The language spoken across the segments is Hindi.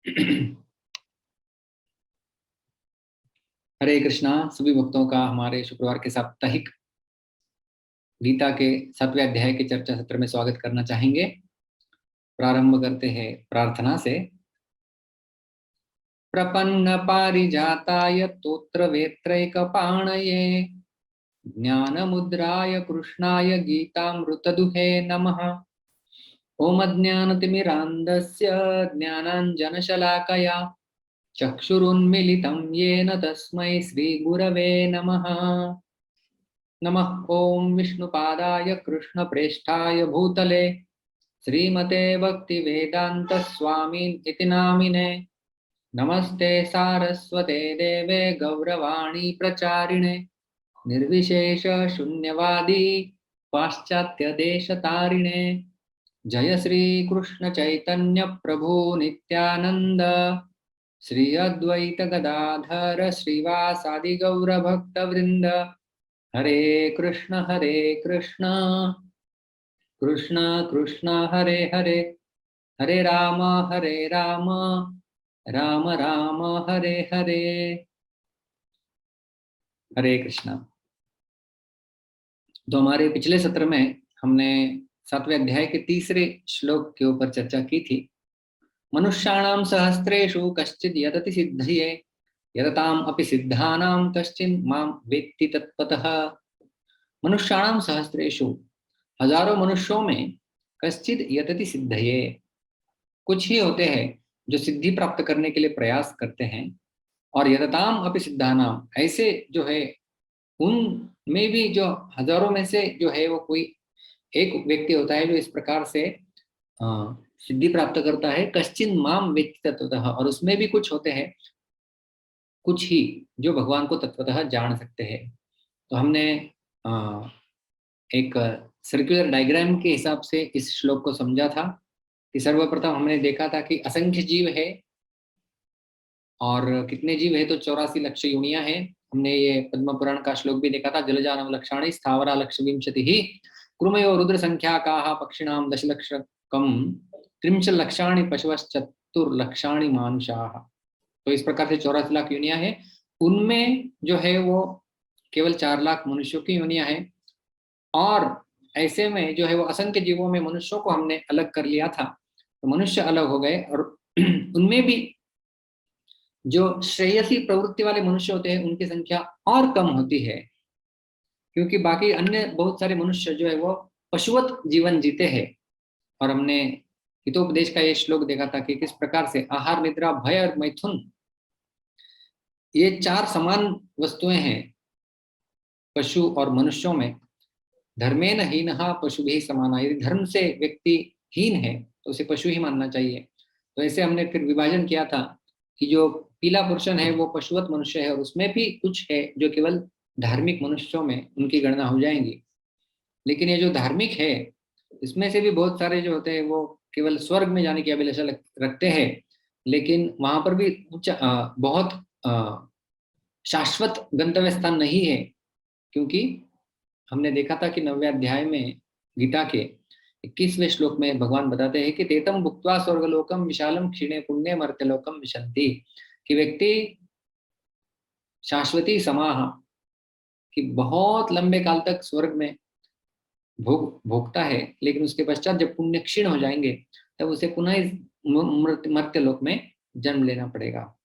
हरे कृष्णा। सभी भक्तों का हमारे शुक्रवार के साप्ताहिक गीता के 7वें अध्याय के चर्चा सत्र में स्वागत करना चाहेंगे। प्रारंभ करते हैं प्रार्थना से। प्रपन्न पारिजाताय तोत्र वेत्रैकपाणये ज्ञान मुद्राय कृष्णाय गीतामृतदुहे नमः। ओम अज्ञानतिमिरान्धस्य ज्ञानाञ्जनशलाकया चक्षुरुन्मिलितं येन तस्मै श्रीगुरवे नमः। नमः ओम विष्णुपादाय कृष्णप्रेष्ठाय भूतले श्रीमते भक्तिवेदांत स्वामिन् इति नामिने। नमस्ते सारस्वते देवे गौरवाणी प्रचारिणे निर्विशेष शून्यवादी पाश्चात्य देशतारिणे। जय श्री कृष्ण चैतन्य प्रभु नित्यानंद श्री अद्वैत गदाधर श्रीवासादि गौर भक्त वृंद। हरे कृष्ण कृष्ण कृष्ण हरे हरे, हरे राम राम राम हरे हरे। हरे कृष्णा। तो हमारे पिछले सत्र में हमने 7वें अध्याय के तीसरे श्लोक के ऊपर चर्चा की थी। मनुष्याणां सहस्रेषु कश्चिद् यतति सिद्धये यतताम् अपि सिद्धानां कश्चिन् मां वेत्ति तत्त्वतः। मनुष्याणां सहस्रेषु, हजारों मनुष्यों में, कश्चिद् यतति सिद्धये, कुछ ही होते हैं जो सिद्धि प्राप्त करने के लिए प्रयास करते हैं। और यतताम अपि सिद्धानाम, ऐसे जो है उन में भी जो हजारों में से जो है वो कोई एक व्यक्ति होता है जो इस प्रकार से सिद्धि प्राप्त करता है। कश्चिन माम वेत्ति तत्वतः, और उसमें भी कुछ होते हैं, कुछ ही जो भगवान को तत्वतः जान सकते हैं। तो हमने एक सर्कुलर डायग्राम के हिसाब से इस श्लोक को समझा था कि सर्वप्रथम हमने देखा था कि असंख्य जीव है, और कितने जीव है तो 84 लक्ष योनियां हैं। हमने ये पद्म पुराण का श्लोक भी देखा था। जलजानव लक्षाणि स्थावरा लक्ष विंशति ही कृमयो रुद्र संख्या का पक्षिणाम दशलक्षकम त्रिंशल लक्षाणि पशवश्चतुर्लक्षाणि मानुषाः। तो इस प्रकार से 84 लाख योनियां हैं। उनमें जो है वो केवल 4 लाख मनुष्यों की योनियां हैं। और ऐसे में जो है वो असंख्य जीवों में मनुष्यों को हमने अलग कर लिया था, तो मनुष्य अलग हो गए। और उनमें भी जो श्रेयसी प्रवृत्ति वाले मनुष्य होते हैं उनकी संख्या और कम होती है, क्योंकि बाकी अन्य बहुत सारे मनुष्य जो है वो पशुवत जीवन जीते हैं। और हमने हितोपदेश का ये श्लोक देखा था कि किस प्रकार से आहार, निद्रा, भय और मैथुन, ये 4 समान वस्तुएं हैं पशु और मनुष्यों में। धर्मेण हीनः पशुभिः समानः, यदि धर्म से व्यक्ति हीन है तो उसे पशु ही मानना चाहिए। तो ऐसे हमने फिर विभाजन किया था कि जो पीला पोर्शन है वो पशुवत मनुष्य है, और उसमें भी कुछ है जो केवल धार्मिक मनुष्यों में उनकी गणना हो जाएंगी। लेकिन ये जो धार्मिक है इसमें से भी बहुत सारे जो होते हैं वो केवल स्वर्ग में जाने की अभिलाषा रखते हैं, लेकिन वहां पर भी बहुत शाश्वत गंतव्य स्थान नहीं है। क्योंकि हमने देखा था कि 9वें अध्याय में गीता के 21वें श्लोक में भगवान बताते हैं कि तेतम भुक्त्वा स्वर्गलोकम विशालम क्षीणे पुण्य मर्त्यलोकम विशन्ति, कि व्यक्ति शाश्वती समाह, कि बहुत लंबे काल तक स्वर्ग में भोगता है, लेकिन उसके पश्चात जब पुण्य क्षीण हो जाएंगे तब उसे पुनः इस मर्त्यलोक में जन्म लेना पड़ेगा।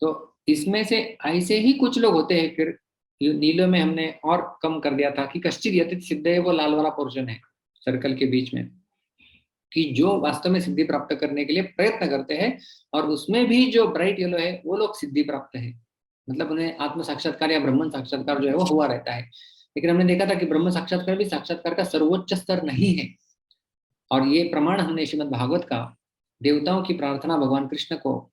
तो इसमें से ऐसे ही कुछ लोग होते हैं। फिर नीलों में हमने और कम कर दिया था कि कश्चित यतित सिद्ध है, वो लाल वाला पोर्शन है सर्कल के बीच में, कि जो वास्तव में सिद्धि प्राप्त करने के लिए प्रयत्न करते हैं। और उसमें भी जो ब्राइट येलो है वो लोग सिद्धि प्राप्त है, मतलब उन्हें आत्म साक्षात्कार या ब्रह्म साक्षात्कार जो है वो हुआ रहता है। लेकिन हमने देखा था कि ब्रह्म साक्षात्कार भी साक्षात्कार का सर्वोच्च स्तर नहीं है। और ये प्रमाण हमने श्रीमद् भागवत का देवताओं की प्रार्थना भगवान कृष्ण को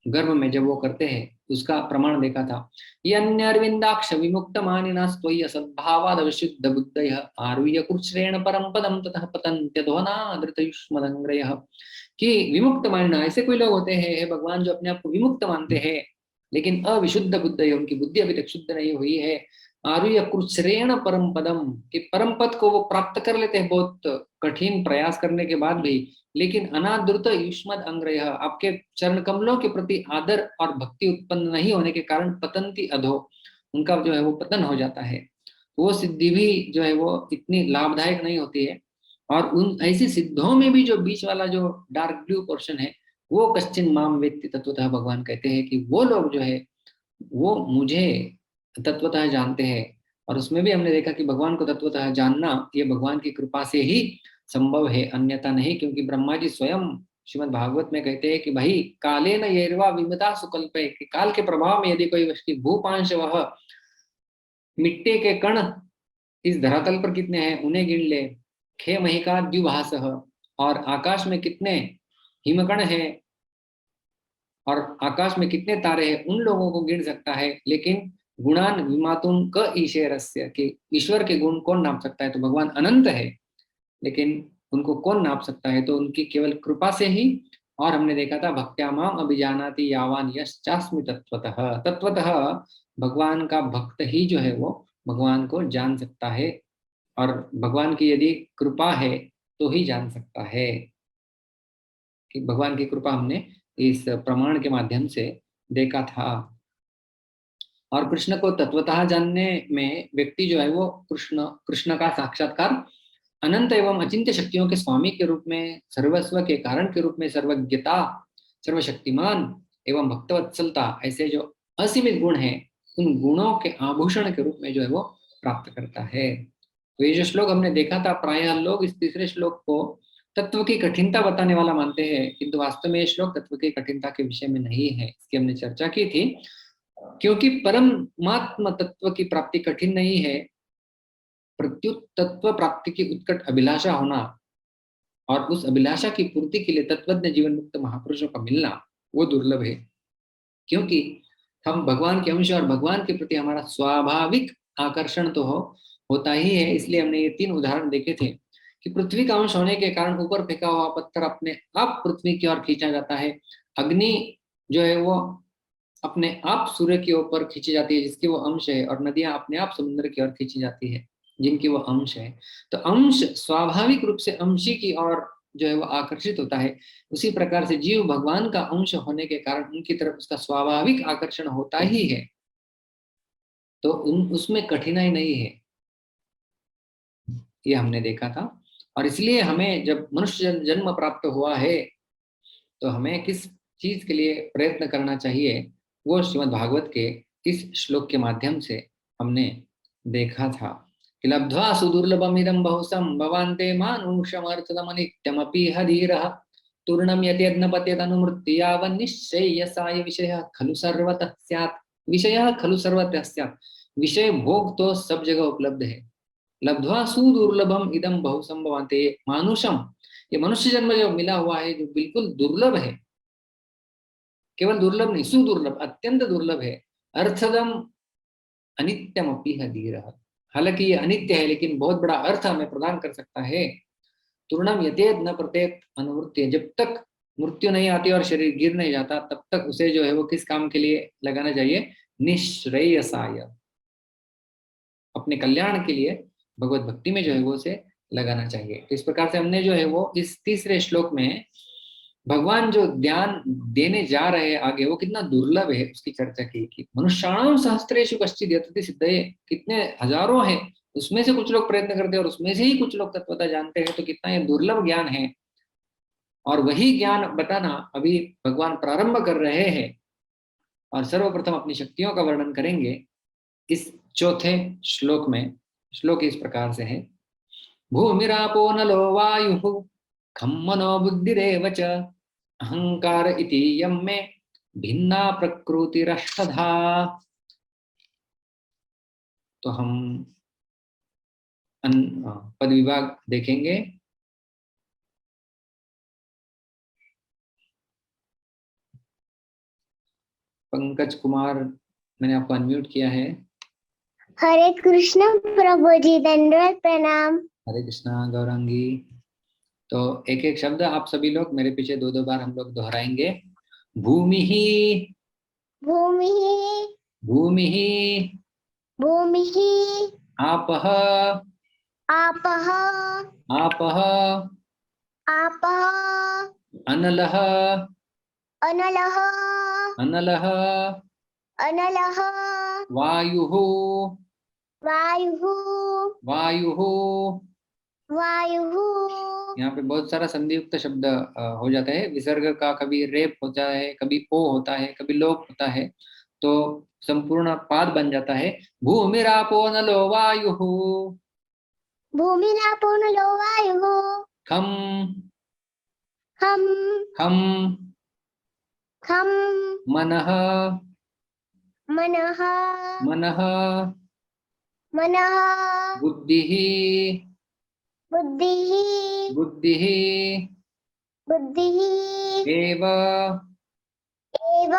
गर्भ में जब वो करते हैं उसका प्रमाण देखा था। यन्यरविंदाक्ष विमुक्त मानिना स्त्वयि असद्भावाद विशुद्ध बुद्धयः आरुह्य कृच्छ्रेण परम पदम ततः पतन्त्यध्वना धृतयुष्मदंग्रयः, कि विमुक्त मानिना, ऐसे कोई लोग होते हैं हे भगवान जो अपने आप को विमुक्त मानते हैं लेकिन अविशुद्ध बुद्धयः, उनकी बुद्धि अभी तक शुद्ध नहीं हुई है, आरुह्य कृच्छ्रेण परम पदम, कि परम पद को वो प्राप्त कर लेते हैं बहुत कठिन प्रयास करने के बाद भी, लेकिन अनादृत युष्मद अंग्रय, आपके चरण कमलों के प्रति आदर और भक्ति उत्पन्न नहीं होने के कारण पतंती अधो, उनका जो है वो पतन हो जाता है। वो सिद्धि भी जो है वो इतनी लाभदायक नहीं होती है। और उन ऐसी सिद्धों में भी जो बीच वाला जो डार्क ब्लू पोर्शन है, वो कश्चिन माम वेत्ति तत्वतः, भगवान कहते हैं कि वो लोग जो है वो मुझे तत्वतः जानते हैं। और उसमें भी हमने देखा कि भगवान को तत्वतः जानना ये भगवान की कृपा से ही संभव है, अन्यथा नहीं। क्योंकि ब्रह्मा जी स्वयं श्रीमद् भागवत में कहते हैं कि भाई काले न येरवा विमता सुकल्पे, कि काल के प्रभाव में यदि कोई वस्तु भूपांश, वह मिट्टी के कण इस धरातल पर कितने हैं उन्हें गिन ले, खे महिका द्युभास, और आकाश में कितने हिमकण हैं और आकाश में कितने तारे हैं उन लोगों को गिन सकता है, लेकिन गुणान विमातुन क ईशेरस्य, कि ईश्वर के गुण कौन नाप सकता है। तो भगवान अनंत है, लेकिन उनको कौन नाप सकता है, तो उनकी केवल कृपा से ही। और हमने देखा था भक्त्या माम अभिजानाति यावान यश्चास्मि तत्वतः, तत्वतः भगवान का भक्त ही जो है वो भगवान को जान सकता है, और भगवान की यदि कृपा है तो ही जान सकता है। कि भगवान की कृपा हमने इस प्रमाण के माध्यम से देखा था। और कृष्ण को तत्वतः जानने में व्यक्ति जो है वो कृष्ण कृष्ण का साक्षात्कार अनंत एवं अचिंत्य शक्तियों के स्वामी के रूप में, सर्वस्व के कारण के रूप में, सर्वज्ञता, सर्वशक्तिमान एवं भक्तवत्सलता, ऐसे जो असीमित गुण हैं उन गुणों के आभूषण के रूप में जो है वो प्राप्त करता है। तो ये जो श्लोक हमने देखा था, प्रायः लोग इस तीसरे श्लोक को तत्व की कठिनता बताने वाला मानते हैं, किंतु वास्तव में ये श्लोक तत्व की कठिनता के विषय में नहीं है, इसकी हमने चर्चा की थी। क्योंकि परमात्म तत्व की प्राप्ति कठिन नहीं है, प्रत्युत तत्व प्राप्ति की उत्कट अभिलाषा होना और उस अभिलाषा की पूर्ति के लिए तत्वज्ञ जीवन मुक्त महापुरुषों का मिलना वो दुर्लभ है। क्योंकि हम भगवान के अंश और भगवान के प्रति हमारा स्वाभाविक आकर्षण तो होता ही है। इसलिए हमने ये 3 उदाहरण देखे थे कि पृथ्वी का अंश होने के कारण ऊपर फेंका हुआ पत्थर अपने आप पृथ्वी की ओर खींचा जाता है, अग्नि जो है वो अपने आप सूर्य की ओर खींची जाती है जिसकी वो अंश है, और नदियां अपने आप समुद्र की ओर खींची जाती है जिनकी वो अंश है। तो अंश स्वाभाविक रूप से अंशी की ओर जो है वो आकर्षित होता है। उसी प्रकार से जीव भगवान का अंश होने के कारण उनकी तरफ उसका स्वाभाविक आकर्षण होता ही है। तो उसमें कठिनाई नहीं है, ये हमने देखा था। और इसलिए हमें जब मनुष्य जन्म प्राप्त हुआ है तो हमें किस चीज के लिए प्रयत्न करना चाहिए, वो श्रीमद् भागवत के इस श्लोक के माध्यम से हमने देखा था कि लब्ध्वा सुदुर्लभम इदं बहुसम भवान्ते मानुषमर्थदम नित्यमपि हधीरः तूर्णं यद्यद्न पत्यदनुमृत्ति यावन्निश्चयसाय विषयः खलु सर्वतः स्यात्, विषयः खलु सर्वतः स्यात्, विषय भोग तो सब जगह उपलब्ध है। लब्ध्वा सुदुर्लभम इदं बहुसम भवान्ते, मानुषम, ये मनुष्य जन्म जो मिला हुआ है जो बिल्कुल दुर्लभ है, केवल दुर्लभ नहीं सुदुर्लभ, अत्यंत दुर्लभ है। अर्थदम अनित्यम अपि हधीरः, हालांकि ये अनित्य है लेकिन बहुत बड़ा अर्थ हमें प्रदान कर सकता है। तूर्णम यतेद न प्रत्येक अनुवृत्ति, जब तक मृत्यु नहीं आती और शरीर गिर नहीं जाता तब तक उसे जो है वो किस काम के लिए लगाना चाहिए, निश्रेयसाय, अपने कल्याण के लिए भगवत भक्ति में जो है वो उसे लगाना चाहिए। तो इस प्रकार से हमने जो है वो इस तीसरे श्लोक में भगवान जो ज्ञान देने जा रहे हैं आगे वो कितना दुर्लभ है उसकी चर्चा की कि मनुष्याणाम सहस्त्रेषु कश्चित् यतति सिद्धये, कितने हजारों हैं उसमें से कुछ लोग प्रयत्न करते हैं और उसमें से ही कुछ लोग तत्वता जानते हैं। तो कितना ये दुर्लभ ज्ञान है, और वही ज्ञान बताना अभी भगवान प्रारंभ कर रहे हैं। और सर्वप्रथम अपनी शक्तियों का वर्णन करेंगे इस चौथे श्लोक में। श्लोक इस प्रकार से है, भूमिरापो नलो वायुः खं मनो बुद्धिरेव च अहंकार इति यम में भिन्ना प्रकृतिरष्टधा। तो हम पद विभाग देखेंगे। पंकज कुमार, मैंने आपको अनम्यूट किया है। हरे कृष्ण प्रभु जी, दंडवत प्रणाम। हरे कृष्णा गौरांगी। तो एक एक शब्द आप सभी लोग मेरे पीछे 2-2 बार हम लोग दोहराएंगे। भूमि ही, भूमि भूमि ही, भूमिः आपः आपः आपः आपः अनलः अनलः अनलः अनलः वायुः वायुः वायुः। वायुः यहाँ पे बहुत सारा संधियुक्त शब्द हो जाता है। विसर्ग का कभी रेप होता है, कभी ओ होता है, कभी लोप होता है, तो संपूर्ण पाद बन जाता है। भूमिरापो नलो वायुः भूमिरापो नलो वायुः खम खम खम खम मनः मनः मनः मनः बुद्धिः बुद्धिः बुद्धिः बुद्धिः एव एव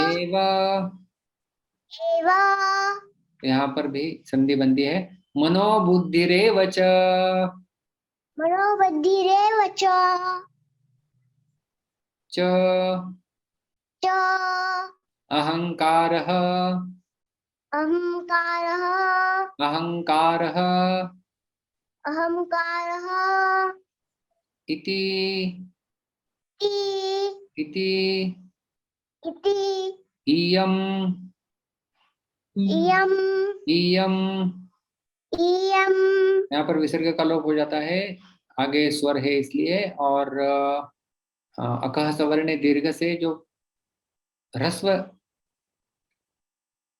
एव। एव यहाँ पर भी संधि बनती है। मनोबुद्धिरेव च मनोबुद्धिरेव च च च अहंकारः अहंकारः अहंकारः अहंकारः इति इति इति इयम् इयम् इयम्। इयम् यहाँ पर विसर्ग का लोप हो जाता है, आगे स्वर है इसलिए, और अकह सवर्ण दीर्घ से जो ह्रस्व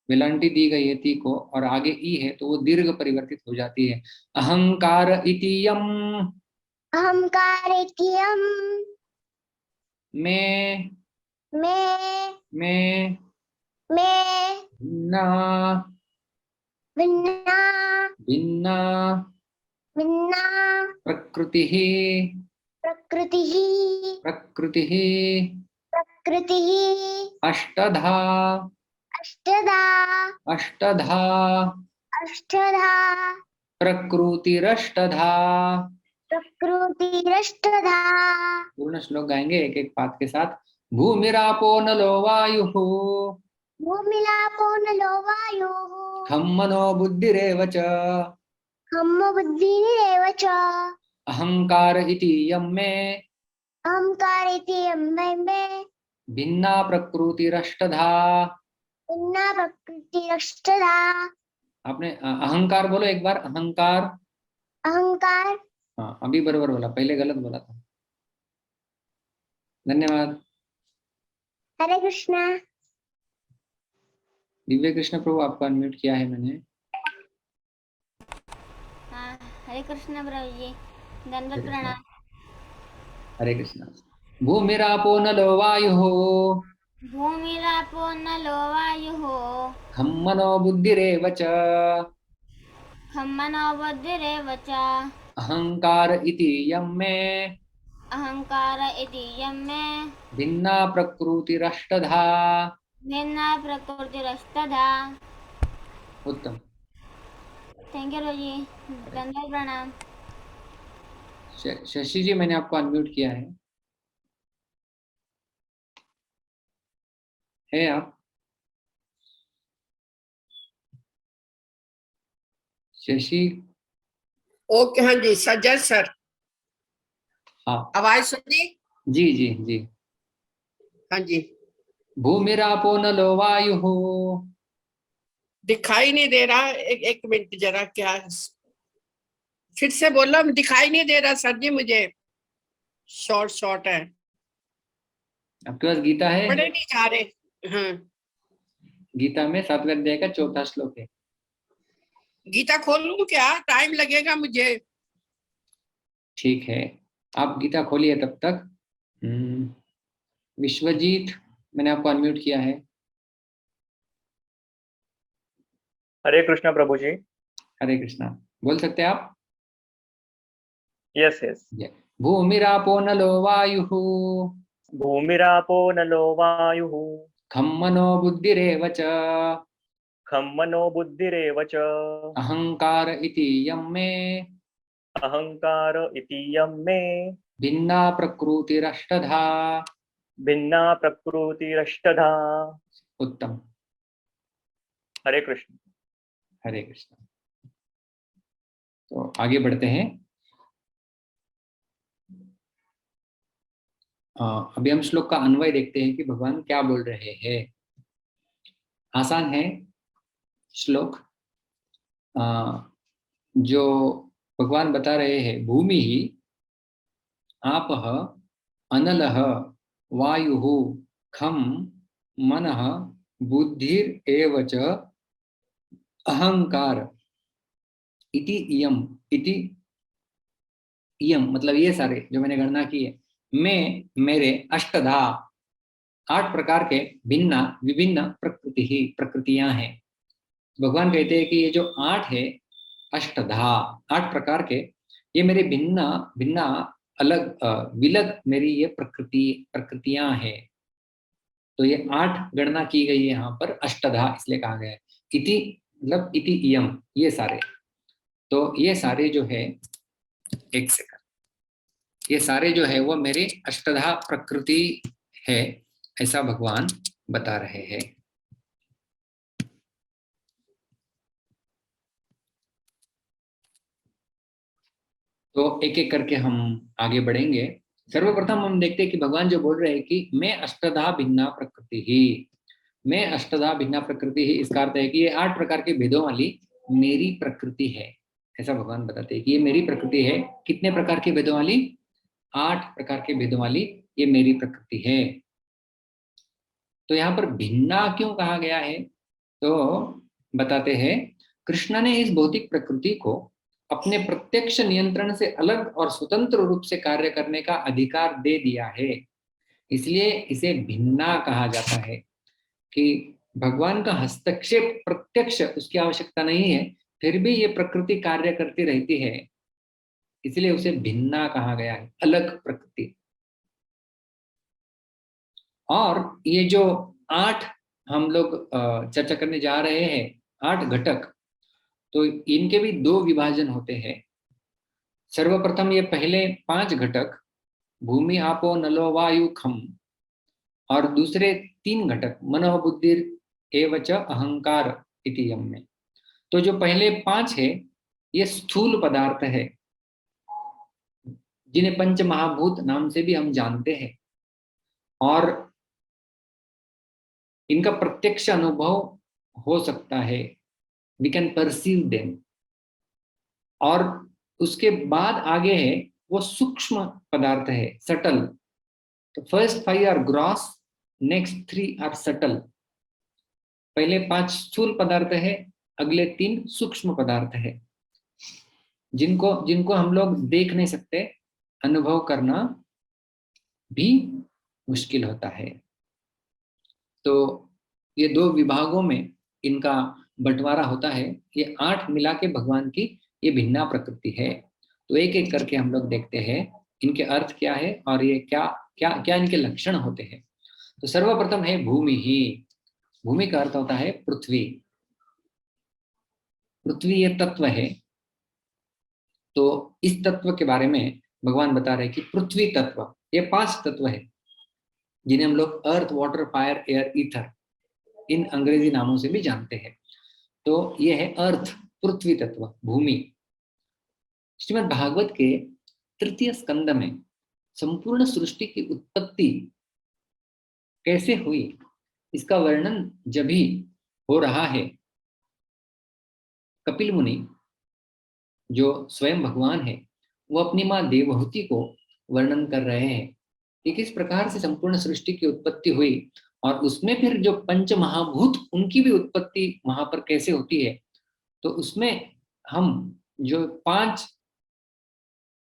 विलंटी दी गई है ती को, और आगे ई है तो वो दीर्घ परिवर्तित हो जाती है। अहंकार इतियम अहंकारित्यम् में में भिन्ना भिन्ना भिन्ना भिन्ना प्रकृतिः प्रकृतिः प्रकृतिः प्रकृतिः अष्टधा अष्टधा अष्टधा अष्टधा प्रकृतिरष्टधा। प्रकृतिरष्टधा। पूर्ण श्लोक गाएंगे एक एक पाद के साथ। भूमिरापो नलो वायुः भूमिरापो नलो वायुः खं मनो बुद्धिरेव च खम बुद्धिरेव च अहंकार इति यं मे अहंकारित्यं मे भिन्ना प्रकृतिरष्टधा। भिन्ना प्रकृतिरष्टधा। आपने अहंकार बोलो एक बार, अहंकार। अहंकार। हाँ अभी बराबर बोला, पहले गलत बोला था। धन्यवाद। हरे कृष्णा। दिव्य कृष्ण प्रभु आपको अनम्यूट किया है मैंने। हाँ, हरे कृष्ण प्रभु जी, दंडवत प्रणाम। हरे कृष्ण। भूमिरापो नलो वायुः भूमिरापो नलो वायुः खं मनो बुद्धिरेव च खं मनो बुद्धिरेव च अहंकार इति यं मे अहंकार इति यं मे भिन्ना प्रकृतिरष्टधा। भिन्ना प्रकृतिरष्टधा। उत्तम। थैंक यू प्रभु जी, दंडवत प्रणाम। शशि जी मैंने आपको अनम्यूट किया है आप? शशि? ओके, हाँ जी सज्जन सर। हाँ आवाज सुनी? जी जी जी। हाँ जी। भूमिरापो नलो वायुः दिखाई नहीं दे रहा, एक मिनट जरा, क्या फिर से बोलो, दिखाई नहीं दे रहा सर जी मुझे, शॉर्ट है। आपके पास गीता है? पढ़े नहीं जा रहे। हाँ, गीता में 7वें अध्याय का 4था श्लोक है। गीता खोल लूं क्या? टाइम लगेगा मुझे। ठीक है, आप गीता खोलिए तब तक। विश्वजीत मैंने आपको अनम्यूट किया है। हरे कृष्णा प्रभु जी। हरे कृष्णा, बोल सकते हैं आप? Yes yes. भूमिरापो नलो वायुः भूमिरापो नलो वायुः खं मनो बुद्धिरेव च खं मनो बुद्धिरेव च अहंकार इति यं मे अहंकार इति यं मे भिन्ना प्रकृतिरष्टधा। भिन्ना प्रकृतिरष्टधा। उत्तम। हरे कृष्ण। हरे कृष्ण। तो आगे बढ़ते हैं। अभी हम श्लोक का अन्वय देखते हैं कि भगवान क्या बोल रहे हैं। आसान है श्लोक। जो भगवान बता रहे हैं, भूमि ही आपः अनलः वायुः खं मनः बुद्धिरेव च अहंकार इति इयम। इति इयम मतलब ये सारे जो मैंने गणना की है, मैं मेरे अष्टधा 8 प्रकार के भिन्न विभिन्न प्रकृतियां हैं। भगवान कहते हैं कि ये जो 8 है, अष्टधा 8 प्रकार के, ये मेरे भिन्न भिन्न अलग विलग मेरी ये प्रकृतियां हैं। तो ये 8 गणना की गई है यहाँ पर, अष्टधा इसलिए कहा गया है। इति मतलब इति इयम, ये सारे। तो ये सारे जो है, एक सेकंड, ये सारे जो है वो मेरी अष्टधा प्रकृति है, ऐसा भगवान बता रहे हैं। तो एक एक करके हम आगे बढ़ेंगे। सर्वप्रथम हम देखते हैं कि भगवान जो बोल रहे हैं कि मैं अष्टधा भिन्ना प्रकृति ही, मैं अष्टधा भिन्ना प्रकृति ही, इसका अर्थ है कि ये 8 प्रकार के भेदों वाली मेरी प्रकृति है, ऐसा भगवान बताते हैं कि ये मेरी प्रकृति है। कितने प्रकार के भेदों वाली? 8 प्रकार के भेदों वाली ये मेरी प्रकृति है। तो यहाँ पर भिन्ना क्यों कहा गया है? तो बताते हैं, कृष्ण ने इस भौतिक प्रकृति को अपने प्रत्यक्ष नियंत्रण से अलग और स्वतंत्र रूप से कार्य करने का अधिकार दे दिया है, इसलिए इसे भिन्ना कहा जाता है। कि भगवान का हस्तक्षेप प्रत्यक्ष उसकी आवश्यकता नहीं है, फिर भी ये प्रकृति कार्य करती रहती है, इसलिए उसे भिन्ना कहा गया है, अलग प्रकृति। और ये जो 8 हम लोग चर्चा करने जा रहे हैं, 8 घटक, तो इनके भी 2 विभाजन होते हैं। सर्वप्रथम ये पहले 5 घटक, भूमि आपो नलो वायु खम, और दूसरे 3 घटक, मनः बुद्धि एवच अहंकार इति यम में। तो जो पहले 5 है, ये स्थूल पदार्थ है, जिन्हें पंच महाभूत नाम से भी हम जानते हैं, और इनका प्रत्यक्ष अनुभव हो सकता है, वी कैन परसीव देम। और उसके बाद आगे है वो सूक्ष्म पदार्थ है, सटल। तो first 5 are gross, next 3 are subtle. पहले 5 स्थूल पदार्थ है, अगले 3 सूक्ष्म पदार्थ है, जिनको हम लोग देख नहीं सकते, अनुभव करना भी मुश्किल होता है। तो ये 2 विभागों में इनका बंटवारा होता है। ये 8 मिला के भगवान की ये भिन्ना प्रकृति है। तो एक एक करके हम लोग देखते हैं इनके अर्थ क्या है और ये क्या क्या क्या इनके लक्षण होते हैं। तो सर्वप्रथम है भूमि ही। भूमि का अर्थ होता है पृथ्वी। पृथ्वी ये तत्व है। तो इस तत्व के बारे में भगवान बता रहे हैं कि पृथ्वी तत्व, ये 5 तत्व है जिन्हें हम लोग अर्थ, वाटर, फायर, एयर, ईथर, इन अंग्रेजी नामों से भी जानते हैं। तो ये है अर्थ, पृथ्वी तत्व, भूमि। श्रीमद् भागवत के 3 स्कंद में संपूर्ण सृष्टि की उत्पत्ति कैसे हुई, इसका वर्णन जब भी हो रहा है, कपिल मुनि जो स्वयं भगवान है, वो अपनी माँ देवहूति को वर्णन कर रहे हैं कि किस प्रकार से संपूर्ण सृष्टि की उत्पत्ति हुई, और उसमें फिर जो पंच महाभूत, उनकी भी उत्पत्ति वहां पर कैसे होती है। तो उसमें हम जो 5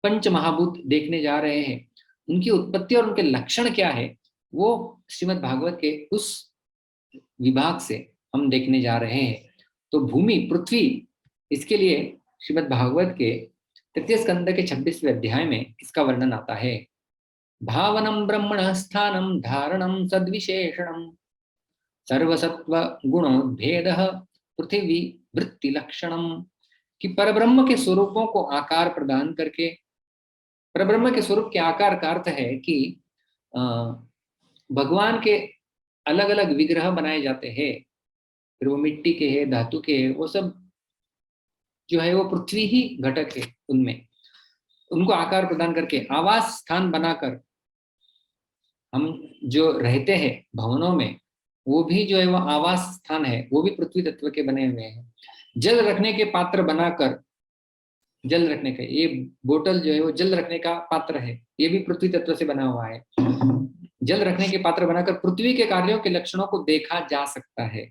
पंच महाभूत देखने जा रहे हैं, उनकी उत्पत्ति और उनके लक्षण क्या है, वो श्रीमद् भागवत के उस विभाग से हम देखने जा रहे हैं। तो भूमि, पृथ्वी, इसके लिए श्रीमद् भागवत के 3 स्कंद के 26वें अध्याय में इसका वर्णन आता है। भावनम ब्रह्मण स्थानम धारणम सद्विशेषणम सर्वसत्व गुणोद्भेद पृथ्वी वृत्ति लक्षणम। कि परब्रह्म के स्वरूपों को आकार प्रदान करके, परब्रह्म के स्वरूप के आकार का अर्थ है कि भगवान के अलग अलग विग्रह बनाए जाते हैं, फिर वो मिट्टी के हैं, धातु के हैं, वो सब जो है वो पृथ्वी ही घटक है उनमें, उनको आकार प्रदान करके आवास स्थान बनाकर हम जो रहते हैं भवनों में, वो भी जो है वो आवास स्थान है, वो भी पृथ्वी तत्व के बने हुए हैं। जल रखने के पात्र बनाकर, जल रखने का ये बोतल जो है वो जल रखने का पात्र है, ये भी पृथ्वी तत्व से बना हुआ है। जल रखने के पात्र बनाकर पृथ्वी के कार्यों के लक्षणों को देखा जा सकता है।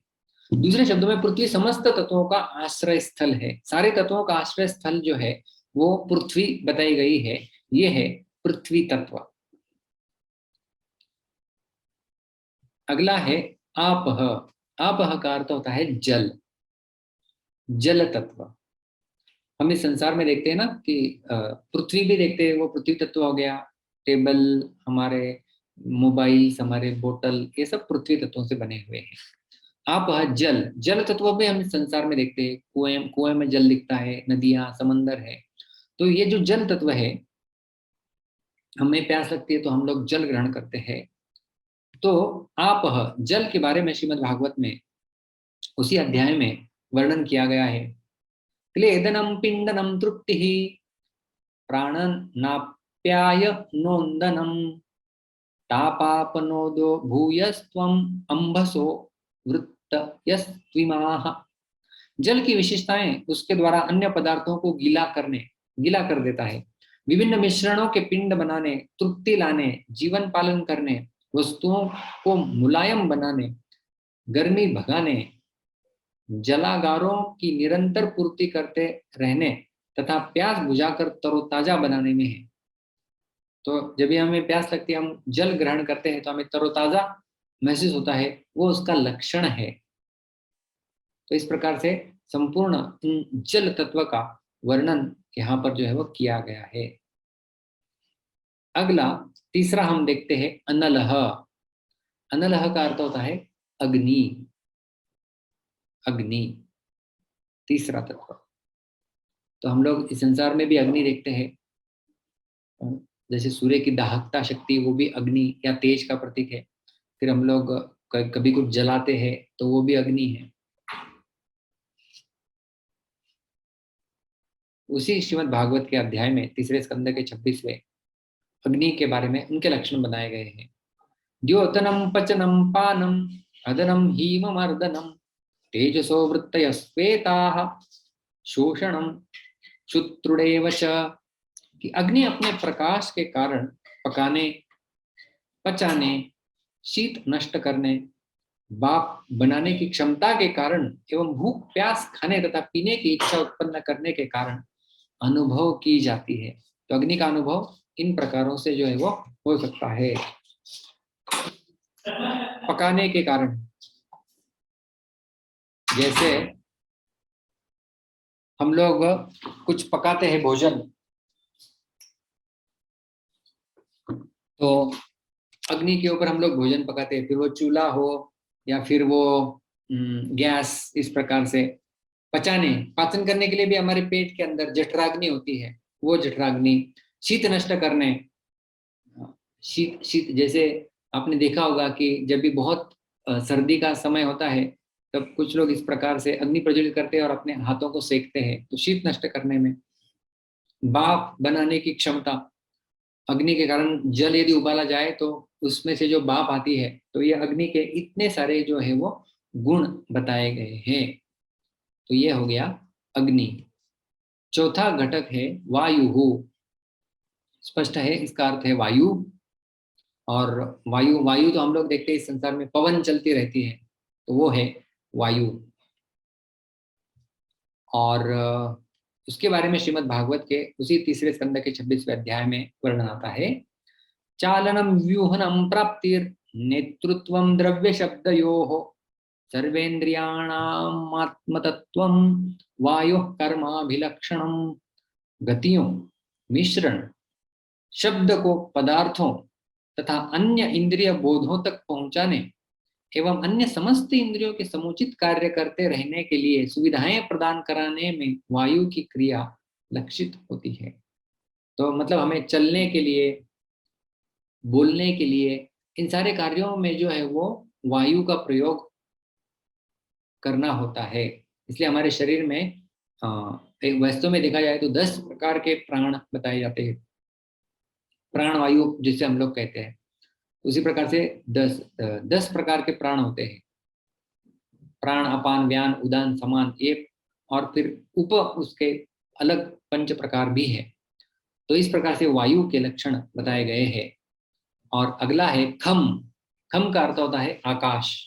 दूसरे शब्दों में पृथ्वी समस्त तत्वों का आश्रय स्थल है। सारे तत्वों का आश्रय स्थल जो है वो पृथ्वी बताई गई है, ये है पृथ्वी तत्व। अगला है आपह। आपह का अर्थ होता है जल, जल तत्व। हम इस संसार में देखते हैं ना कि पृथ्वी भी देखते हैं, वो पृथ्वी तत्व हो गया। टेबल, हमारे मोबाइल्स, हमारे बोतल, ये सब पृथ्वी तत्वों से बने हुए हैं। आप जल, जल तत्व भी हम इस संसार में देखते हैं। कुएं में जल दिखता है, नदियां, समंदर है। तो ये जो जल तत्व है, हमें प्यास लगती है तो हम लोग जल ग्रहण करते हैं। तो आप जल के बारे में श्रीमद् भागवत में उसी अध्याय में वर्णन किया गया है। क्लेदनम पिंडनम तृप्ति प्राणनाप्याय नोंदनम तापापनोदो भूयस्त्वम अंबसो वृत्तयस्त्विमाः। जल की विशेषताएं उसके द्वारा अन्य पदार्थों को गीला कर देता है। विभिन्न मिश्रणों के पिंड बनाने, तृप्ति लाने, जीवन पालन करने, वस्तुओं को मुलायम बनाने, गर्मी भगाने, जलागारों की निरंतर पूर्ति करते रहने तथा प्यास बुझाकर तरोताजा बनाने में है। तो जब भी हमें प्यास लगती है, हम जल ग्रहण करते हैं तो हमें तरोताजा महसूस होता है, वो उसका लक्षण है। तो इस प्रकार से संपूर्ण जल तत्व का वर्णन यहाँ पर जो है वो किया गया है। अगला तीसरा हम देखते हैं अनलह। अनलह का अर्थ होता है अग्नि। अग्नि तीसरा तत्व। तो हम लोग इस संसार में भी अग्नि देखते हैं। जैसे सूर्य की दाहकता शक्ति, वो भी अग्नि या तेज का प्रतीक है। फिर हम लोग कभी कुछ जलाते हैं तो वो भी अग्नि है। उसी श्रीमद् भागवत के अध्याय में तीसरे स्कंद के 26वें अग्नि के बारे में उनके लक्षण बनाए गए हैं। द्योतनम पचनम पानम अदनम हीममर्दनम तेजसो वृत्तय श्वेताः शोषणम शुत्रुडेव च। कि अग्नि अपने प्रकाश के कारण पकाने, पचाने, शीत नष्ट करने, बाप बनाने की क्षमता के कारण एवं भूख प्यास खाने तथा पीने की इच्छा उत्पन्न करने के कारण अनुभव की जाती है। तो अग्नि का अनुभव इन प्रकारों से जो है वो हो सकता है। पकाने के कारण, जैसे हम लोग कुछ पकाते हैं भोजन, तो अग्नि के ऊपर हम लोग भोजन पकाते हैं, फिर वो चूल्हा हो या फिर वो गैस, इस प्रकार से पचाने, पाचन करने के लिए भी हमारे पेट के अंदर जठराग्नि होती है, वो जठराग्नि। शीत नष्ट करने, शीत जैसे आपने देखा होगा कि जब भी बहुत सर्दी का समय होता है तब कुछ लोग इस प्रकार से अग्नि प्रज्वलित करते हैं और अपने हाथों को सेकते हैं, तो शीत नष्ट करने में। भाप बनाने की क्षमता, अग्नि के कारण जल यदि उबाला जाए तो उसमें से जो भाप आती है, तो ये अग्नि के इतने सारे जो है वो गुण बताए गए हैं। तो ये हो गया अग्नि। चौथा घटक है वायु। स्पष्ट है, इसका अर्थ है वायु। और वायु तो हम लोग देखते हैं इस संसार में पवन चलती रहती है, तो वो है वायु। और उसके बारे में श्रीमद् भागवत के उसी तीसरे स्कंद के 26वें अध्याय में वर्णन आता है। चालनम व्यूहनम प्राप्तिर नेतृत्वम द्रव्य शब्दयोः सर्वेन्द्रियाणामात्मतत्वम वायुः कर्माभिलक्षणम। गतियों, मिश्रण, शब्द को पदार्थों तथा अन्य इंद्रिय बोधों तक पहुंचाने एवं अन्य समस्त इंद्रियों के समुचित कार्य करते रहने के लिए सुविधाएं प्रदान कराने में वायु की क्रिया लक्षित होती है। तो मतलब हमें चलने के लिए, बोलने के लिए, इन सारे कार्यों में जो है वो वायु का प्रयोग करना होता है। इसलिए हमारे शरीर में वास्तव में देखा जाए तो 10 प्रकार के प्राण बताए जाते हैं, प्राण वायु जिसे हम लोग कहते हैं। उसी प्रकार से 10 प्रकार के प्राण होते हैं, प्राण, अपान, व्यान, उदान, समान, ये, और फिर उप उसके अलग 5 प्रकार भी है। तो इस प्रकार से वायु के लक्षण बताए गए हैं। और अगला है खम। खम का अर्थ होता है आकाश,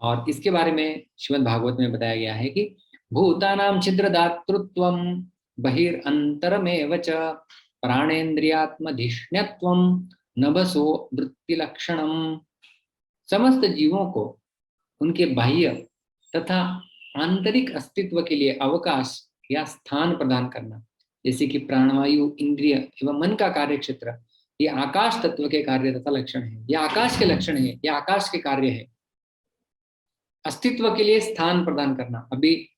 और इसके बारे में श्रीमद् भागवत में बताया गया है कि भूतानां छिद्रदातृत्वं बहिरंतरमेव च प्राणेन्द्रियात्मधिष्ण्यत्वं नभसो वृत्तिलक्षणम्। समस्त जीवों को उनके बाह्य तथा आंतरिक अस्तित्व के लिए अवकाश या स्थान प्रदान करना, जैसे कि प्राणवायु, इंद्रिय एवं मन का कार्य क्षेत्र, ये आकाश तत्व के कार्य तथा लक्षण है, ये आकाश के लक्षण है, ये आकाश के कार्य है। अस्तित्व के लिए स्थान प्रदान करना, अभी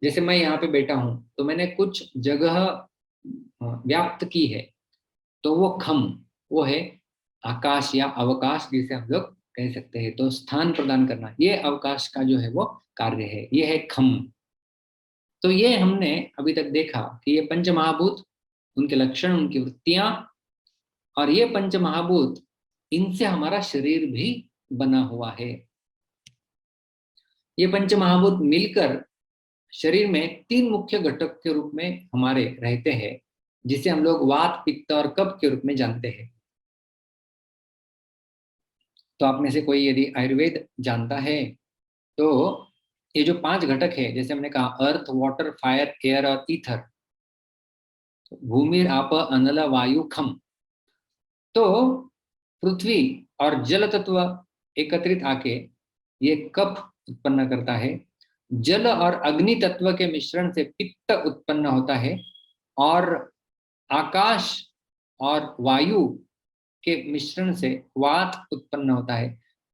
जैसे मैं यहाँ पे बैठा हूं तो मैंने कुछ जगह व्याप्त की है, तो वो खम, वो है आकाश या अवकाश जिसे हम लोग कह सकते हैं। तो स्थान प्रदान करना, ये अवकाश का जो है वो कार्य है, ये है खम। तो ये हमने अभी तक देखा कि ये पंच महाभूत, उनके लक्षण, उनकी वृत्तियां, और ये पंच महाभूत, इनसे हमारा शरीर भी बना हुआ है। ये पंच महाभूत मिलकर शरीर में 3 मुख्य घटक के रूप में हमारे रहते हैं, जिसे हम लोग वात, पित्त और कफ के रूप में जानते हैं। तो आप में से कोई यदि आयुर्वेद जानता है तो ये जो 5 घटक है, जैसे हमने कहा अर्थ, वाटर, फायर, एयर और ईथर, भूमि, आप, अनल, वायु, खम, तो पृथ्वी और जल तत्व एकत्रित आके ये कफ उत्पन्न करता है। जल और अग्नि तत्व के मिश्रण से पित्त उत्पन्न होता है, और आकाश और वायु के मिश्रण से वात उत्पन्न होता है।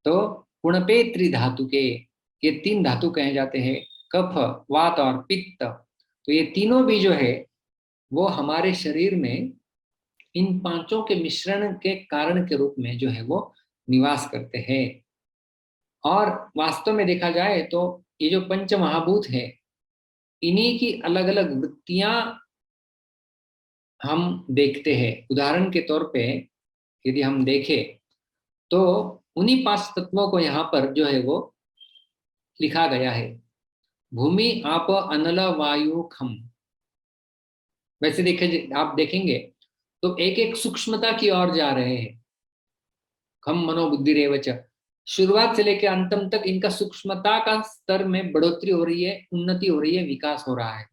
तो पुणपे त्रिधातु के ये 3 धातु कहे जाते हैं, कफ, वात और पित्त। तो ये तीनों भी जो है वो हमारे शरीर में इन 5 के मिश्रण के कारण के रूप में जो है वो निवास करते हैं। और वास्तव में देखा जाए तो ये जो पंच महाभूत है, इन्हीं की अलग अलग वृत्तियां हम देखते हैं। उदाहरण के तौर पे यदि हम देखें तो उन्हीं 5 तत्वों को यहाँ पर जो है वो लिखा गया है, भूमि, आप, अनल, वायु, खम। वैसे देखे आप देखेंगे तो एक एक सूक्ष्मता की ओर जा रहे हैं। खम मनो बुद्धि रेवच, शुरुआत से लेकर अंतम तक इनका सूक्ष्मता का स्तर में बढ़ोतरी हो रही है, उन्नति हो रही है, विकास हो रहा है।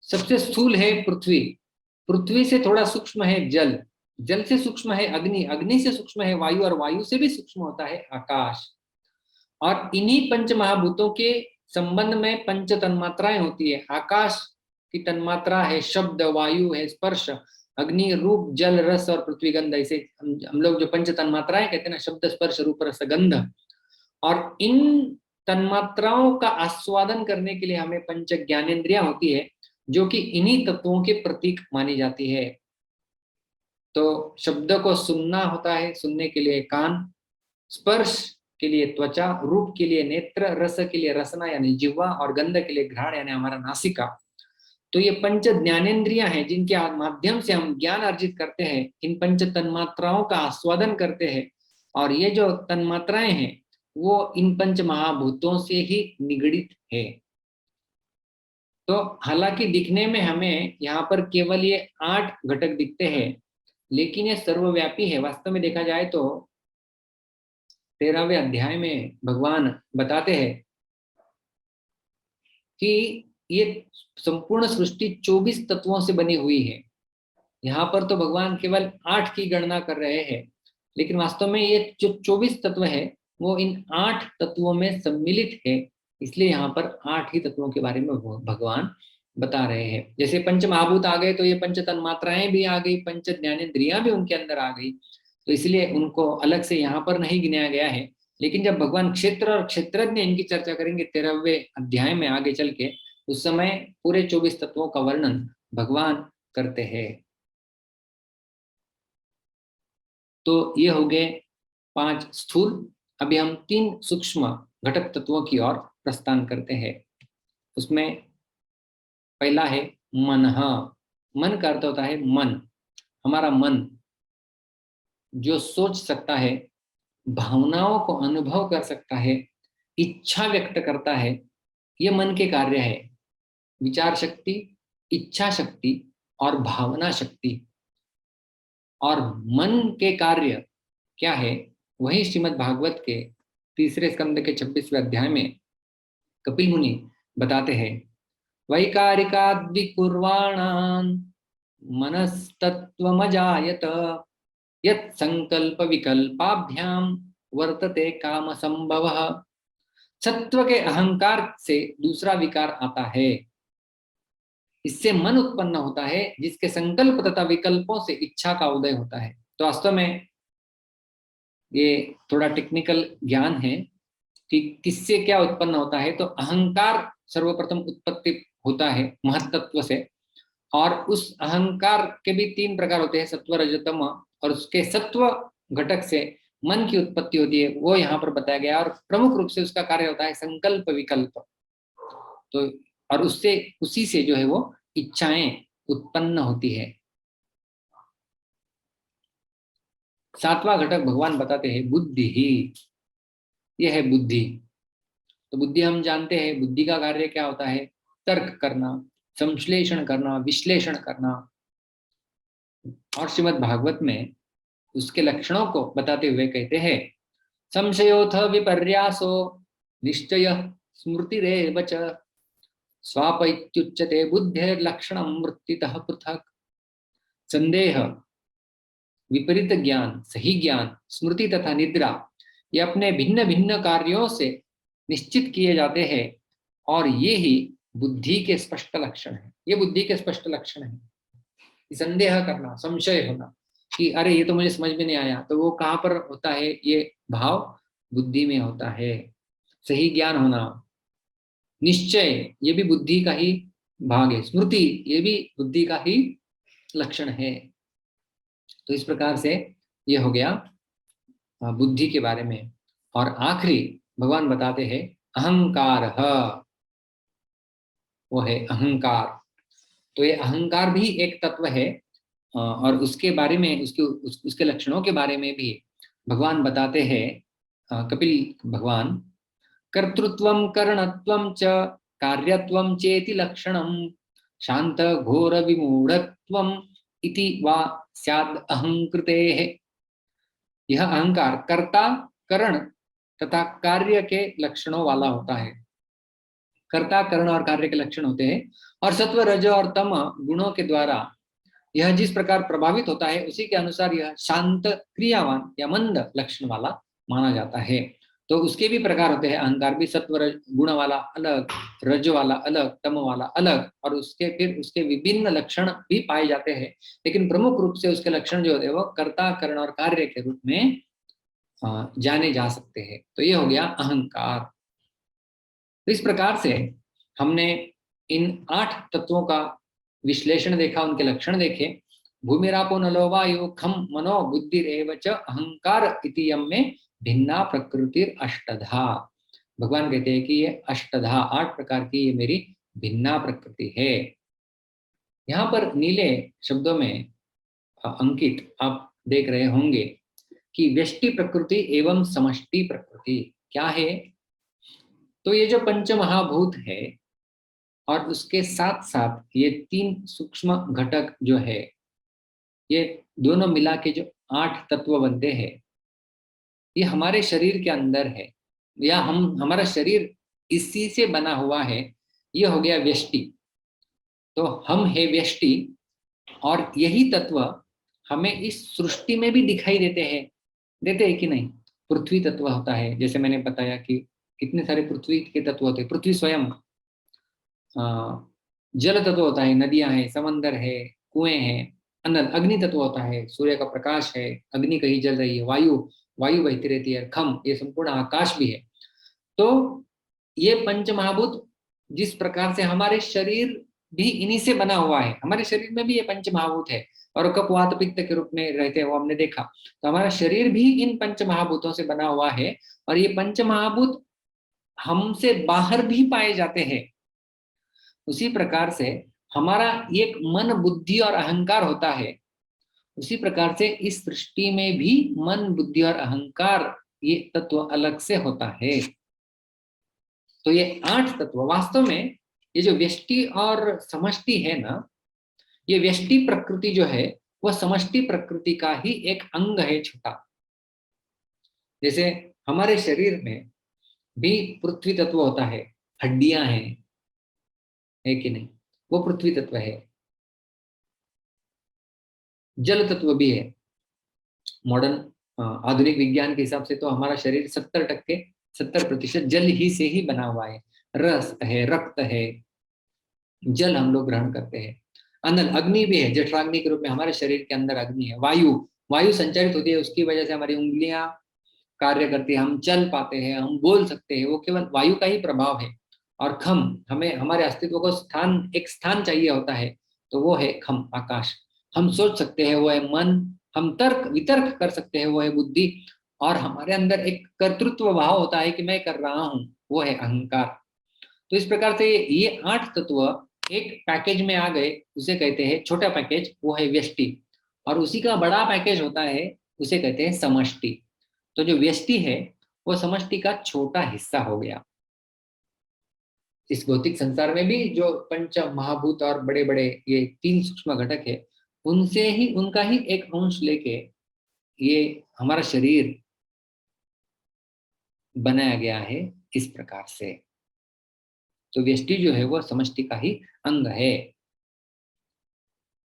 सबसे स्थूल है पृथ्वी, पृथ्वी से थोड़ा सूक्ष्म है जल, जल से सूक्ष्म है अग्नि, अग्नि से सूक्ष्म है वायु, और वायु से भी सूक्ष्म होता है आकाश। और इन्हीं पंच महाभूतों के संबंध में 5 तन्मात्राएं होती है। आकाश की तन्मात्रा है शब्द, वायु है स्पर्श, अग्नि रूप, जल रस और पृथ्वी गंध। ऐसे हम लोग जो 5 तन्मात्राएं कहते हैं ना, शब्द, स्पर्श, रूप, रस, गंध। और इन तन्मात्राओं का आस्वादन करने के लिए हमें 5 ज्ञानेंद्रियां होती है, जो कि इन्हीं तत्वों के प्रतीक मानी जाती है। तो शब्द को सुनना होता है, सुनने के लिए कान, स्पर्श के लिए त्वचा, रूप के लिए नेत्र, रस के लिए रसना यानी जिह्वा, और गंध के लिए घ्राण यानी हमारा नासिका। तो ये 5 ज्ञानेंद्रियां हैं जिनके माध्यम से हम ज्ञान अर्जित करते हैं, इन 5 तन्मात्राओं का आस्वादन करते हैं। और ये जो तन्मात्राएं हैं वो इन 5 महाभूतों से ही निगडित है। तो हालांकि दिखने में हमें यहाँ पर केवल ये 8 घटक दिखते हैं, लेकिन ये सर्वव्यापी है। वास्तव में देखा जाए तो 13वें अध्याय में भगवान बताते हैं कि ये संपूर्ण सृष्टि 24 तत्वों से बनी हुई है। यहाँ पर तो भगवान केवल 8 की गणना कर रहे हैं, लेकिन वास्तव में ये जो 24 तत्व है वो इन 8 तत्वों में सम्मिलित है। इसलिए यहाँ पर 8 ही तत्वों के बारे में भगवान बता रहे हैं। जैसे 5 महाभूत आ गए तो ये 5 तन्मात्राएं भी आ गई, 5 ज्ञानेंद्रियां भी उनके अंदर आ गई, तो इसलिए उनको अलग से यहाँ पर नहीं गिनाया गया है। लेकिन जब भगवान क्षेत्र और क्षेत्रज्ञ इनकी चर्चा करेंगे 13वें अध्याय में आगे चल के, उस समय पूरे 24 तत्वों का वर्णन भगवान करते हैं। तो ये हो गए 5 स्थूल। अभी हम 3 सूक्ष्म घटक तत्वों की ओर प्रस्थान करते हैं। उसमें पहला है मन। मन का अर्थ होता है मन, हमारा मन जो सोच सकता है, भावनाओं को अनुभव कर सकता है, इच्छा व्यक्त करता है, ये मन के कार्य है। विचार शक्ति, इच्छा शक्ति और भावना शक्ति। और मन के कार्य क्या है, वही श्रीमद् भागवत के 3 स्कंद के 26वें अध्याय में कपिल मुनि बताते हैं। वैकारिकाद्विकुर्वाणान् मनस्तत्त्वमजायत यत् संकल्प विकल्पाभ्याम वर्तते काम संभवः। सत्व के अहंकार से दूसरा विकार आता है, इससे मन उत्पन्न होता है, जिसके संकल्प तथा विकल्पों से इच्छा का उदय होता है। तो वास्तव में ये थोड़ा टेक्निकल ज्ञान है कि किससे क्या उत्पन्न होता है। तो अहंकार सर्वप्रथम उत्पत्ति होता है महत्त्व से, और उस अहंकार के भी 3 प्रकार होते हैं, सत्व रज तम, और उसके सत्व घटक से मन की उत्पत्ति होती है, वो यहाँ पर बताया गया। और प्रमुख रूप से उसका कार्य होता है संकल्प विकल्प। तो और उससे उसी से जो है वो इच्छाएं उत्पन्न होती है। 7वां घटक भगवान बताते हैं बुद्धि ही, यह है बुद्धि। तो बुद्धि हम जानते हैं, बुद्धि का कार्य क्या होता है, तर्क करना, संश्लेषण करना, विश्लेषण करना। और श्रीमद् भागवत में उसके लक्षणों को बताते हुए कहते हैं, संशयोऽथ विपर्यासो निश्चय स्मृतिरेव च स्वापैत्युच्यते बुद्धेर्लक्षणं वृत्तितः पृथक्। संदेह, विपरीत ज्ञान, सही ज्ञान, स्मृति तथा निद्रा, ये अपने भिन्न भिन्न कार्यों से निश्चित किए जाते हैं, और ये ही बुद्धि के स्पष्ट लक्षण है। ये बुद्धि के स्पष्ट लक्षण है। संदेह करना, संशय होना कि अरे ये तो मुझे समझ में नहीं आया, तो वो कहाँ पर होता है, ये भाव बुद्धि में होता है। सही ज्ञान होना, निश्चय, ये भी बुद्धि का ही भाग है। स्मृति, ये भी बुद्धि का ही लक्षण है। तो इस प्रकार से ये हो गया बुद्धि के बारे में। और आखिरी भगवान बताते हैं अहंकार, वो है अहंकार। तो ये अहंकार भी एक तत्व है, और उसके बारे में, उसके लक्षणों के बारे में भी भगवान बताते हैं। कपिल भगवान, कर्तृत्वं करणत्वं च कार्यत्वं चेति लक्षणं शांत घोर विमूढ़त्वं इति वा स्याद् अहंकृतेः। यह अहंकार कर्ता, करण तथा कार्य के लक्षणों वाला होता है। कर्ता, करण और कार्य के लक्षण होते हैं, और सत्व रज और तम गुणों के द्वारा यह जिस प्रकार प्रभावित होता है, उसी के अनुसार यह शांत, क्रियावान या मंद लक्षण वाला माना जाता है। तो उसके भी प्रकार होते हैं। अहंकार भी सत्व गुण वाला अलग, रज वाला अलग, तम वाला अलग, और उसके फिर उसके विभिन्न लक्षण भी पाए जाते हैं। लेकिन प्रमुख रूप से उसके लक्षण जो होते हैं वो कर्ता, करण और कार्य के रूप में जाने जा सकते हैं। तो ये हो गया अहंकार। तो इस प्रकार से हमने इन 8 तत्वों का विश्लेषण देखा, उनके लक्षण देखे। भूमिरापो नलो वायु खम मनो बुद्धिरेव च अहंकार इति यम में भिन्ना प्रकृतिर अष्टधा। भगवान कहते हैं कि ये अष्टधा, 8 प्रकार की ये मेरी भिन्ना प्रकृति है। यहाँ पर नीले शब्दों में अंकित आप देख रहे होंगे कि व्यष्टि प्रकृति एवं समष्टि प्रकृति क्या है। तो ये जो पंच महाभूत है और उसके साथ साथ ये 3 सूक्ष्म घटक जो है, ये दोनों मिला के जो 8 तत्व बनते हैं, ये हमारे शरीर के अंदर है, या हमारा शरीर इसी से बना हुआ है। ये हो गया व्यष्टि। तो हम है व्यष्टि, और यही तत्व हमें इस सृष्टि में भी दिखाई देते हैं कि नहीं। पृथ्वी तत्व होता है, जैसे मैंने बताया कि कितने सारे पृथ्वी के तत्व होते हैं। पृथ्वी स्वयं, जल तत्व होता है, नदियां हैं, समंदर है, कुएं हैं। अग्नि तत्व होता है, सूर्य का प्रकाश है, अग्नि कहीं जल रही है, वायु बहती रहती है, खम, ये संपूर्ण आकाश भी है। तो ये पंच महाभूत जिस प्रकार से हमारे शरीर भी इन्हीं से बना हुआ है, हमारे शरीर में भी ये पंच महाभूत है, और कप वात पित्त के रूप में रहते हैं, वो हमने देखा। तो हमारा शरीर भी इन पंच महाभूतों से बना हुआ है, और ये पंच महाभूत हमसे बाहर भी पाए जाते हैं, उसी प्रकार से हमारा एक मन, बुद्धि और अहंकार होता है, उसी प्रकार से इस सृष्टि में भी मन, बुद्धि और अहंकार ये तत्व अलग से होता है। तो ये 8 तत्व वास्तव में, ये जो व्यष्टि और समष्टि है ना, ये व्यष्टि प्रकृति जो है वह समष्टि प्रकृति का ही एक अंग है, छोटा। जैसे हमारे शरीर में भी पृथ्वी तत्व होता है, हड्डियां हैं, है कि नहीं, वो पृथ्वी तत्व है। जल तत्व भी है। मॉडर्न आधुनिक विज्ञान के हिसाब से तो हमारा शरीर 70% जल ही से ही बना हुआ है। रस है, रक्त है, जल हम लोग ग्रहण करते हैं। अनल, अग्नि भी है, जठराग्नि के रूप में हमारे शरीर के अंदर अग्नि है। वायु संचारित होती है, उसकी वजह से हमारी उंगलियां कार्य करती है, हम चल पाते हैं, हम बोल सकते हैं, वो केवल वायु का ही प्रभाव है। और खम, हमें हमारे अस्तित्व को एक स्थान चाहिए होता है, तो वो है खम, आकाश। हम सोच सकते हैं, वो है मन। हम तर्क वितर्क कर सकते हैं, वो है बुद्धि। और हमारे अंदर एक कर्तृत्व भाव होता है कि मैं कर रहा हूं, वो है अहंकार। तो इस प्रकार से ये 8 तत्व एक पैकेज में आ गए, उसे कहते हैं छोटा पैकेज, वो है व्यष्टि। और उसी का बड़ा पैकेज होता है, उसे कहते हैं समष्टि। तो जो व्यष्टि है वो समष्टि का छोटा हिस्सा हो गया। इस भौतिक संसार में भी जो पंच महाभूत और बड़े बड़े ये 3 सूक्ष्म घटक है, उनसे ही, उनका ही एक अंश लेके ये हमारा शरीर बनाया गया है इस प्रकार से। तो व्यष्टि जो है वो समष्टि का ही अंग है।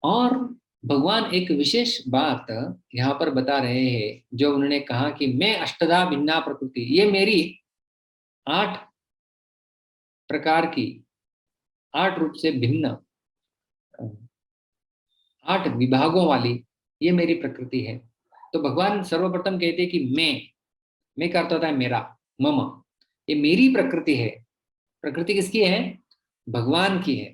और भगवान एक विशेष बात यहाँ पर बता रहे हैं, जो उन्होंने कहा कि मैं अष्टधा भिन्ना प्रकृति, ये मेरी 8 प्रकार की, 8 रूप से भिन्न, 8 विभागों वाली ये मेरी प्रकृति है। तो भगवान सर्वप्रथम कहते हैं कि मैं का अर्थ होता है मेरा, मम, ये मेरी प्रकृति है। प्रकृति किसकी है? भगवान की है।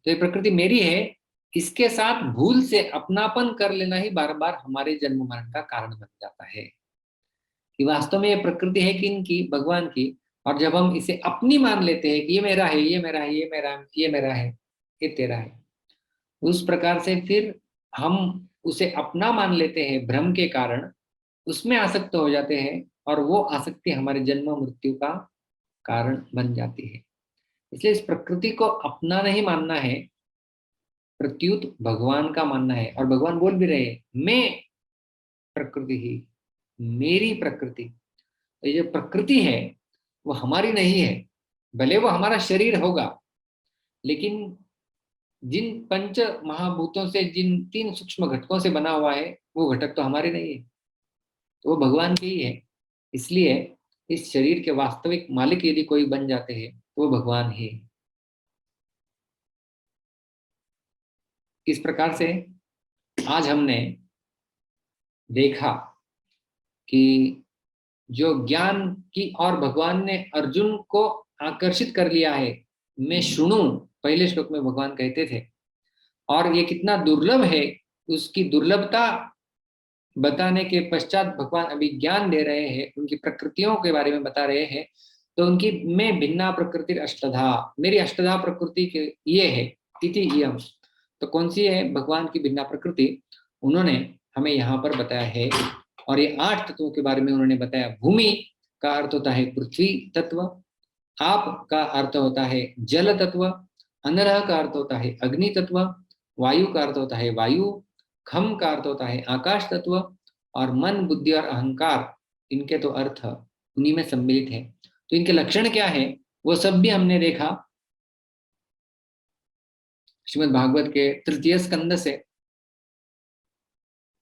तो ये प्रकृति मेरी है, इसके साथ भूल से अपनापन कर लेना ही बार बार हमारे जन्म मरण का कारण बन जाता है कि वास्तव में ये प्रकृति है किनकी? भगवान की। और जब हम इसे अपनी मान लेते हैं कि ये मेरा है, ये मेरा है, ये मेरा है, ये मेरा है, ये तेरा है, उस प्रकार से फिर हम उसे अपना मान लेते हैं भ्रम के कारण, उसमें आसक्त हो जाते हैं और वो आसक्ति हमारे जन्म मृत्यु का कारण बन जाती है। इसलिए इस प्रकृति को अपना नहीं मानना है, प्रत्युत भगवान का मानना है। और भगवान बोल भी रहे हैं, मैं प्रकृति ही, मेरी प्रकृति। तो ये जो प्रकृति है वो हमारी नहीं है, भले वो हमारा शरीर होगा, लेकिन जिन पंच महाभूतों से, जिन 3 सूक्ष्म घटकों से बना हुआ है, वो घटक तो हमारे नहीं है, तो वो भगवान के ही है। इसलिए इस शरीर के वास्तविक मालिक यदि कोई बन जाते हैं तो वो भगवान ही है। इस प्रकार से आज हमने देखा कि जो ज्ञान की और भगवान ने अर्जुन को आकर्षित कर लिया है, मैं शुणु, पहले श्लोक में भगवान कहते थे, और ये कितना दुर्लभ है, उसकी दुर्लभता बताने के पश्चात भगवान अभी ज्ञान दे रहे हैं, उनकी प्रकृतियों के बारे में बता रहे हैं। तो उनकी मैं भिन्ना प्रकृति अष्टधा, मेरी अष्टधा प्रकृति के ये है, इति इयम्। तो कौन सी है भगवान की भिन्ना प्रकृति? उन्होंने हमें यहाँ पर बताया है। और ये 8 तत्वों के बारे में उन्होंने बताया। भूमि का अर्थ होता है पृथ्वी तत्व, आप का अर्थ होता है जल तत्व, अनरह का अर्थ होता है अग्नि तत्व, वायु का अर्थ होता है वायु, खम का अर्थ होता है आकाश तत्व, और मन, बुद्धि और अहंकार, इनके तो अर्थ उन्हीं में सम्मिलित है। तो इनके लक्षण क्या है वो सब भी हमने देखा श्रीमद् भागवत के 3 स्कंद से,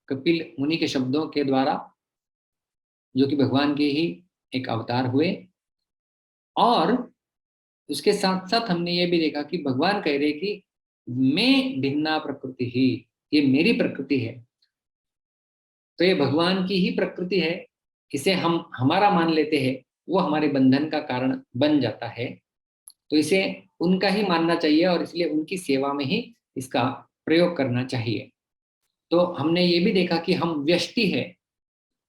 कपिल मुनि के शब्दों के द्वारा, जो कि भगवान के ही एक अवतार हुए। और उसके साथ साथ हमने ये भी देखा कि भगवान कह रहे कि मैं भिन्ना प्रकृति ही, ये मेरी प्रकृति है। तो ये भगवान की ही प्रकृति है, इसे हम हमारा मान लेते हैं, वो हमारे बंधन का कारण बन जाता है। तो इसे उनका ही मानना चाहिए और इसलिए उनकी सेवा में ही इसका प्रयोग करना चाहिए। तो हमने ये भी देखा कि हम व्यष्टि है,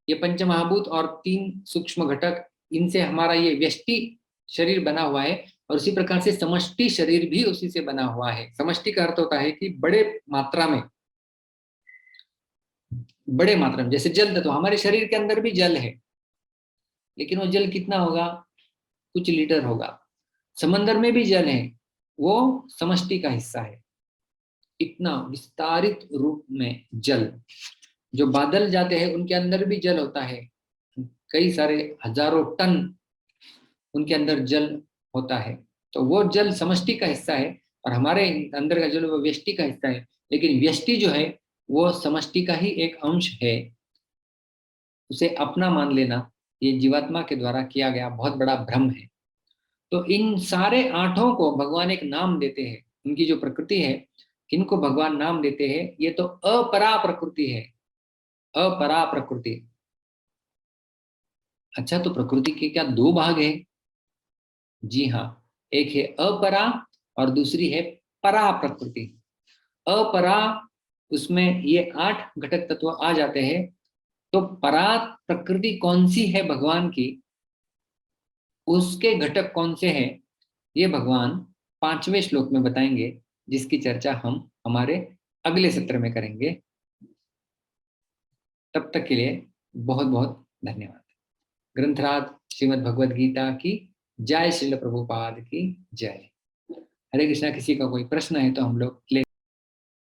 ये पंच महाभूत और 3 सूक्ष्म घटक, इनसे हमारा ये व्यष्टि शरीर बना हुआ है, और उसी प्रकार से समष्टि शरीर भी उसी से बना हुआ है। समष्टि का अर्थ होता है कि बड़े मात्रा में, जैसे जल तत्व, हमारे शरीर के अंदर भी जल है, लेकिन वो जल कितना होगा, कुछ लीटर होगा। समंदर में भी जल है, वो समष्टि का हिस्सा है। इतना विस्तारित रूप में जल, जो बादल जाते हैं उनके अंदर भी जल होता है, कई सारे हजारों टन उनके अंदर जल होता है। तो वो जल समष्टि का हिस्सा है, और हमारे अंदर का जल वो व्यष्टि का हिस्सा है। लेकिन व्यष्टि जो है वो समष्टि का ही एक अंश है। उसे अपना मान लेना ये जीवात्मा के द्वारा किया गया बहुत बड़ा भ्रम है। तो इन सारे आठों को भगवान एक नाम देते हैं। उनकी जो प्रकृति है, किनको भगवान नाम देते हैं, ये तो अपरा प्रकृति है, अपरा प्रकृति। अच्छा, तो प्रकृति के क्या दो भाग है? जी हाँ, एक है अपरा और दूसरी है परा प्रकृति। अपरा, उसमें ये 8 घटक तत्व आ जाते हैं। तो परा प्रकृति कौन सी है भगवान की, उसके घटक कौन से हैं, ये भगवान 5वें श्लोक में बताएंगे, जिसकी चर्चा हम हमारे अगले सत्र में करेंगे। तब तक के लिए बहुत बहुत धन्यवाद। ग्रंथराज श्रीमद् भगवद गीता की जय, श्रील प्रभुपाद की जय। हरे कृष्णा। किसी का कोई प्रश्न है तो हम लोग ले